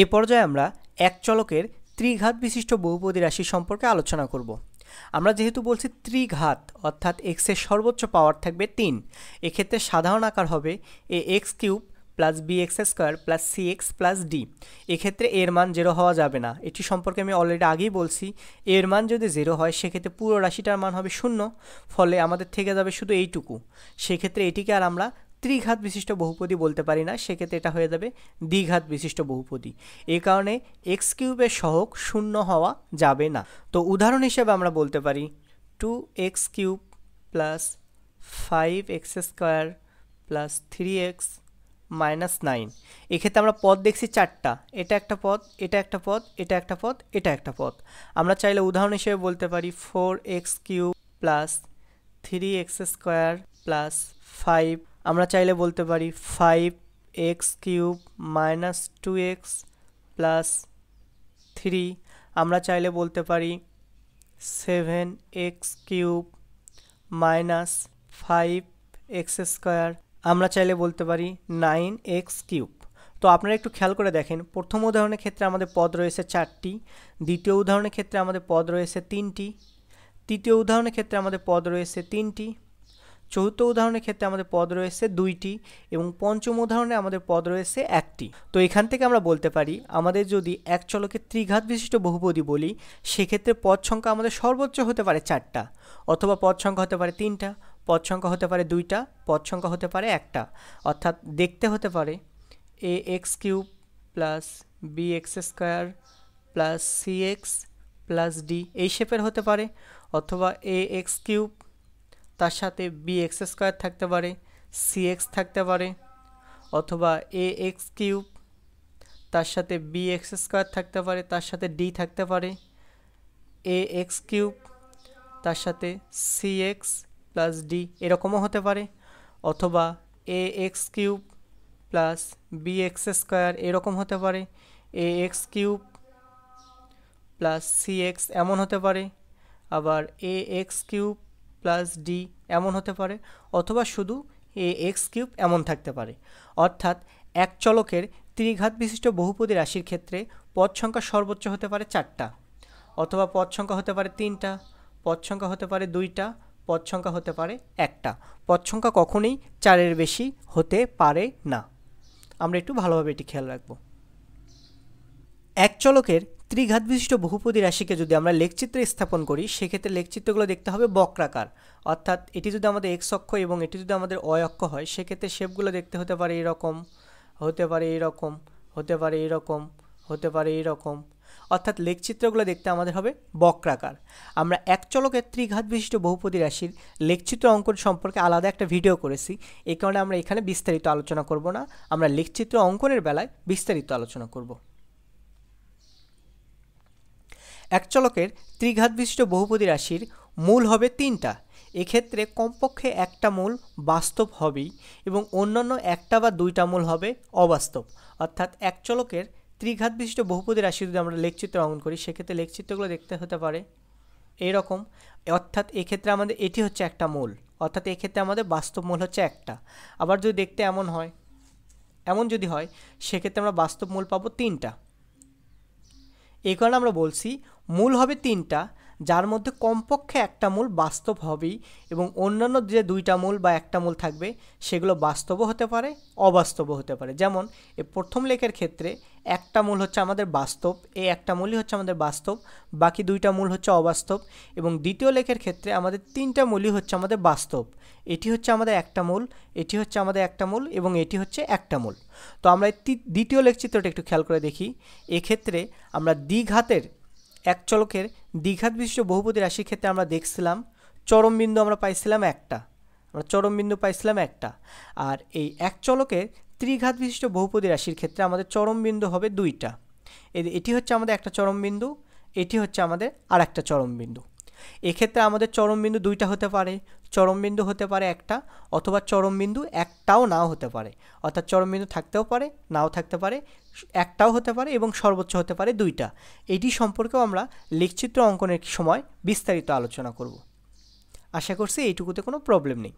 এই পর্যায়ে আমরা এক চলকের ত্রিঘাত বিশিষ্ট বহুপদী রাশি সম্পর্কে আলোচনা করব। আমরা যেহেতু বলছি ত্রিঘাত অর্থাৎ এক্স এর সর্বোচ্চ পাওয়ার থাকবে 3, এক্ষেত্রে সাধারণ আকার হবে a x cube plus b x square plus c x plus d. এক্ষেত্রে এর মান 0 হওয়া যাবে না, এটি সম্পর্কে আমি অলরেডি আগেই বলছি। এর মান যদি 0 হয় সেক্ষেত্রে পুরো রাশিটার মান হবে 0, ফলে আমাদের থেকে যাবে শুধু এইটুকু। সেক্ষেত্রে এটিকে আর আমরা ত্রিঘাত বিশিষ্ট বহুপদী বলতে পারি না, সেক্ষেত্রে এটা হয়ে যাবে দ্বিঘাত বিশিষ্ট বহুপদী। এই কারণে এক্স কিউবের সহগ 0 হওয়া যাবে না। তো উদাহরণ হিসেবে আমরা বলতে পারি 2x cube plus 5x square plus 3x minus 9। এক্ষেত্রে আমরা পদ দেখছি 4টা, এটা একটা পদ, এটা একটা পদ, এটা একটা পদ, এটা একটা পদ। আমরা চাইলে উদাহরণ হিসেবে বলতে পারি 4x cube plus 3x square plus 5। আমরা চাইলে বলতে পারি 5x cube minus 2x plus 3। আমরা চাইলে বলতে পারি 7x cube minus 5x square. আমরা চাইলে বলতে পারি 9x কিউব। তো আপনারা একটু খেয়াল করে দেখেন, প্রথম উদাহরণের ক্ষেত্রে আমাদের পদ রয়েছে 4টি, দ্বিতীয় উদাহরণের ক্ষেত্রে আমাদের পদ রয়েছে 3টি, তৃতীয় উদাহরণের ক্ষেত্রে আমাদের পদ রয়েছে 3টি, চতুর্থ উদাহরণের ক্ষেত্রে আমাদের পদ রয়েছে 2টি এবং পঞ্চম উদাহরণে আমাদের পদ রয়েছে 1টি। তো এখান থেকে আমরা বলতে পারি আমাদের যদি এক চলকের ত্রিঘাত বিশিষ্ট বহুপদী বলি সেক্ষেত্রে পদ সংখ্যা আমাদের সর্বোচ্চ হতে পারে 4টা, অথবা পদ সংখ্যা হতে পারে 3টা, পদ সংখ্যা হতে পারে 2টা, পদ সংখ্যা হতে পারে 1টা। অর্থাৎ দেখতে হতে পারে a x cube plus b x square plus c x plus d এই শেপের হতে পারে, অথবা এ এক্স কিউব তার সাথে বি এক্স স্কোয়ার থাকতে পারে, সি এক্স থাকতে পারে, অথবা এ এক্স কিউব তার সাথে বি এক্স স্কোয়ার থাকতে পারে, তার সাথে ডি থাকতে পারে, এ এক্স কিউব তার সাথে সি এক্স প্লাস ডি এরকমও হতে পারে, অথবা a x cube plus b x square এরকম হতে পারে, a x cube plus c x এমন হতে পারে, আবার a x cube plus d এমন হতে পারে, অথবা শুধু এ এক্স কিউব এমন থাকতে পারে। অর্থাৎ এক চলকের ত্রিঘাত বিশিষ্ট বহুপদী রাশির ক্ষেত্রে পদ সংখ্যা সর্বোচ্চ হতে পারে 4টা, অথবা পদ সংখ্যা হতে পারে 3টা, পদ সংখ্যা হতে পারে 2টা, পদ সংখ্যা হতে পারে 1টা। পদ সংখ্যা কখনোই 4-এর বেশি হতে পারে না। আমরা একটু ভালোভাবে এটি খেয়াল রাখব। এক চলকের ত্রিঘাত বিশিষ্ট বহুপদী রাশিকে যদি আমরা লেখচিত্রে স্থাপন করি সেক্ষেত্রে লেখচিত্রগুলো দেখতে হবে বক্রাকার। অর্থাৎ এটি যদি আমাদের এক্স অক্ষ এবং এটি যদি আমাদের ওয়াই অক্ষ হয় সেক্ষেত্রে শেপগুলো দেখতে হতে পারে এরকম, হতে পারে এরকম, হতে পারে এরকম, হতে পারে এরকম। অর্থাৎ লেখচিত্রগুলো দেখতে আমাদের হবে বক্রাকার। আমরা এক চলকের ত্রিঘাত বিশিষ্ট বহুপদী রাশির লেখচিত্র অঙ্কন সম্পর্কে আলাদা একটা ভিডিও করেছি, এই কারণে আমরা এখানে বিস্তারিত আলোচনা করব না, আমরা লেখচিত্র অঙ্কনের বেলায় বিস্তারিত আলোচনা করব। এক চলকের ত্রিঘাত বিশিষ্ট বহুপদী রাশির মূল হবে 3টা, এক্ষেত্রে কমপক্ষে একটা মূল বাস্তব হবেই এবং অন্যান্য 1টা বা 2টা মূল হবে অবাস্তব। অর্থাৎ এক চলকের ত্রিঘাত বিশিষ্ট বহুপদী রাশি যদি আমরা লেখচিত্র অঙ্কন করি সেক্ষেত্রে লেখচিত্রগুলো দেখতে হতে পারে এইরকম। অর্থাৎ এক্ষেত্রে আমাদের এটি হচ্ছে একটা মূল, অর্থাৎ এক্ষেত্রে আমাদের বাস্তব মূল হচ্ছে 1টা। আবার যদি দেখতে এমন হয়, এমন যদি হয় সেক্ষেত্রে আমরা বাস্তব মূল পাবো 3টা। এই কারণে আমরা বলছি মূল হবে 3টা, যার মধ্যে কমপক্ষে একটা মূল বাস্তব হবেই এবং অন্যান্য যে 2টা মূল বা একটা মূল থাকবে সেগুলো বাস্তবও হতে পারে অবাস্তবও হতে পারে। যেমন এই প্রথম লেখের ক্ষেত্রে একটা মূল হচ্ছে আমাদের বাস্তব, এই একটা মূলই হচ্ছে আমাদের বাস্তব, বাকি 2টা মূল হচ্ছে অবাস্তব। এবং দ্বিতীয় লেখের ক্ষেত্রে আমাদের 3টা মূলই হচ্ছে আমাদের বাস্তব, এটি হচ্ছে আমাদের একটা মূল, এটি হচ্ছে আমাদের একটা মূল এবং এটি হচ্ছে একটা মূল। তো আমরা দ্বিতীয় লেখচিত্রটা একটু খেয়াল করে দেখি। এক্ষেত্রে আমরা দ্বিঘাতের এক চলকের দ্বিঘাত বিশিষ্ট বহুপদী রাশির ক্ষেত্রে আমরা দেখছিলাম চরম বিন্দু আমরা পাইছিলাম একটা, আমরা চরম বিন্দু পাইছিলাম একটা। আর এই এক চলকের ত্রিঘাত বিশিষ্ট বহুপদী রাশির ক্ষেত্রে আমাদের চরম বিন্দু হবে 2টা। এটি হচ্ছে আমাদের একটা চরম বিন্দু, এটি হচ্ছে আমাদের আর একটা চরম বিন্দু। এক্ষেত্রে আমাদের চরম বিন্দু 2টা হতে পারে, চরম বিন্দু হতে পারে একটা, অথবা চরম বিন্দু একটাও নাও হতে পারে। অর্থাৎ চরম বিন্দু থাকতেও পারে, নাও থাকতে পারে, একটাও হতে পারে এবং সর্বোচ্চ হতে পারে 2টা। এটি সম্পর্কেও আমরা লেখচিত্র অঙ্কনের সময় বিস্তারিত আলোচনা করব। আশা করছি এইটুকুতে কোনো প্রবলেম নেই।